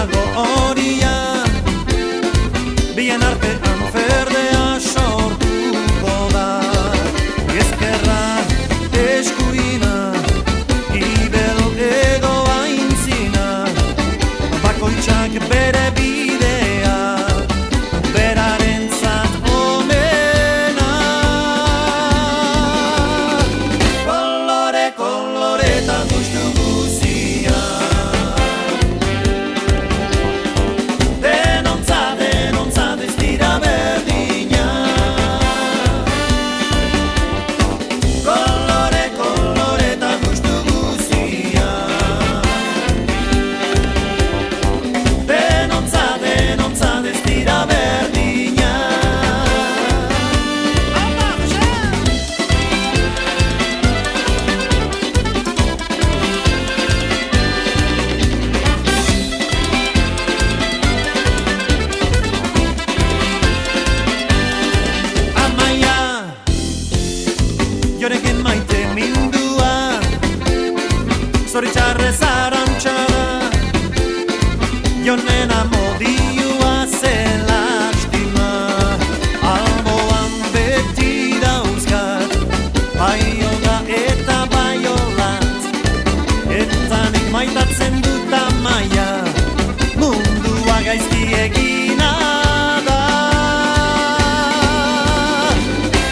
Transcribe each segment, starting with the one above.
dago horia, bien artean ferdea sortuko da. Ezkerra, eskuina, gibel edo aintzina, bakoitzak bere bidea, berarentzat onena. Kolore, koloretan gustu guzia, denontzat ez dira berdina. Kolore, koloretan gustu guzia, denontzat ez dira berdina. Amaia, jorekin maite mindua, zoritxarrez arantxara, jonen amodioa zela astima. Alboan beti dauzkat, baiola eta baiolat, eta nik maitatzen dut Amaia, mundua gaizki egina da.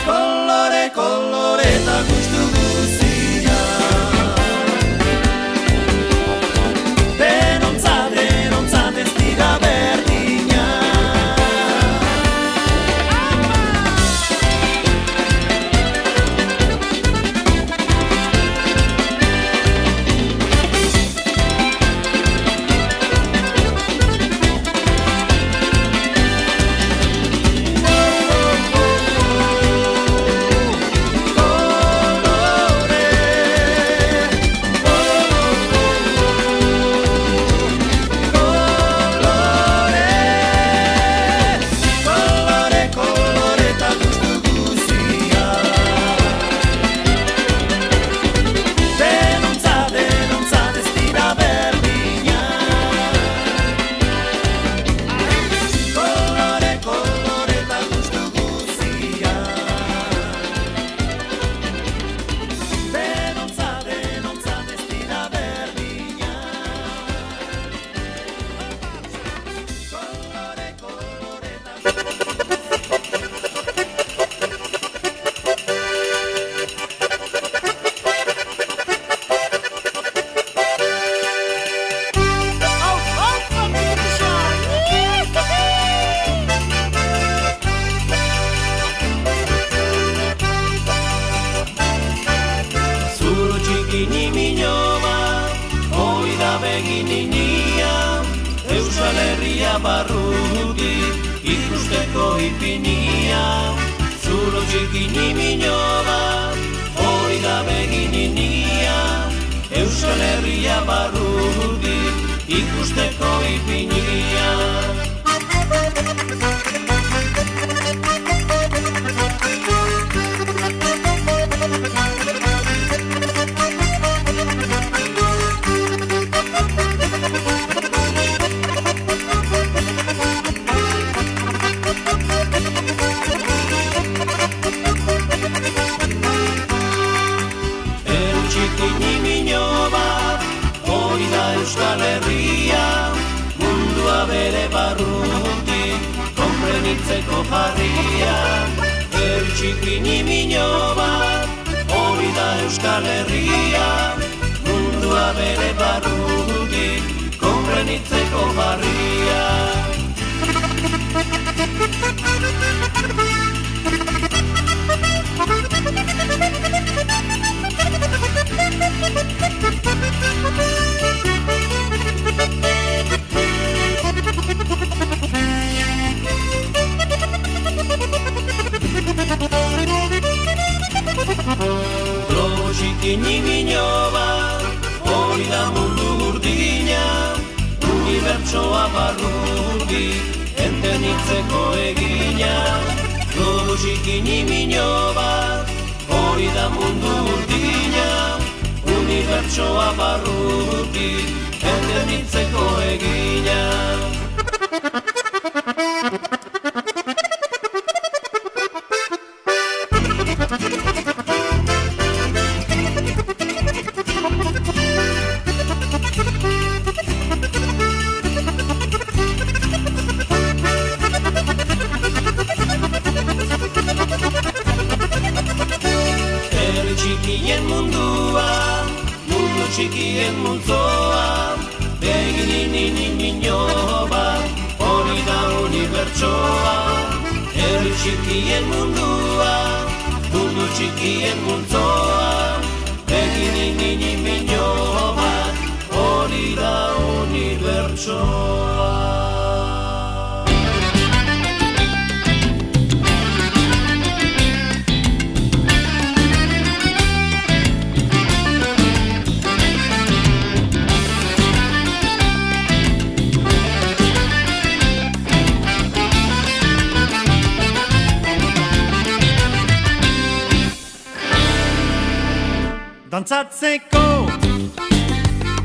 Kolore, koloreta gustu guzia, denontzat ez dira berdina. Zuru txikini minoba, hoi da begininia, Euskal Herria barrutik ikusteko ipinia. Zuru txikini minoba, hoi da begininia, Euskal Herria barrutik ikusteko ipinia. Euskal Herria, mundua bere barrutik, konprenitzeko jarria. Txikini mino bat, hori da Euskal Herria, mundua bere barrutik, konprenitzeko jarria. Globo txikini mino bat, hori da mundu gurdina, unibertsoa barrutik, entenitzeko egina. Globo txikini mino bat, hori da mundu gurdina, unibertsoa barrutik, entenditzeko egina. Txikien mundua, mundu txikien multzoa, beginin minoba, hori da unibertsoa. Herri txikien mundua, mundu txikien multzoa, beginin minoba, hori da unibertsoa. Dantzatzeko,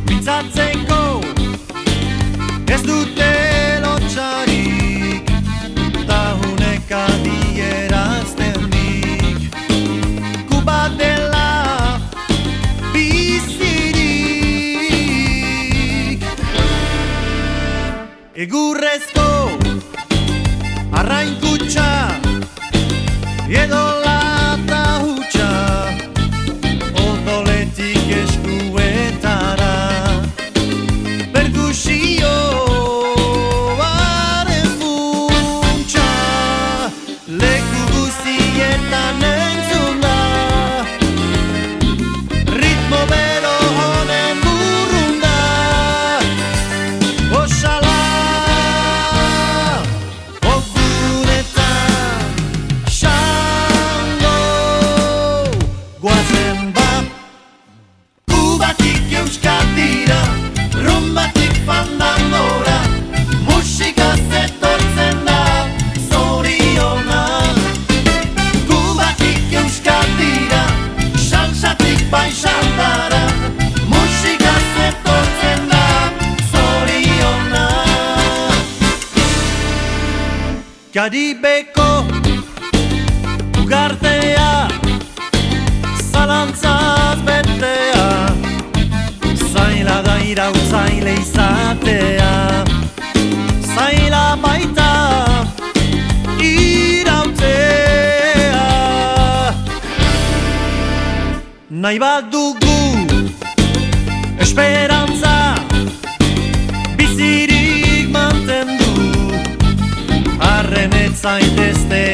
mintzatzeko, ez dute lotxarik, ta hunek adierazten dik. Kuba dela bizirik, egurrezko, arrain kutxa, edo lata hutsa, odoletik eskuetara, perkusioaren funtsa, leku guztietan entzun da, ritmo bero honen burrunda, oxala, ogunetan, xango, guazen ba. Kubatik euskaldira, rumbatik fandangora, musika zetortzen da, zoriona. Kubatik euskaldira, salsatik baixaldara, musika zetortzen da, zoriona. Karibeko ugartea, zalantzaz betea, zaila da irautzaile izatea, zaila baita irautea. Nahi badugu esperantza bizirik mantendu, arren ez zaitezte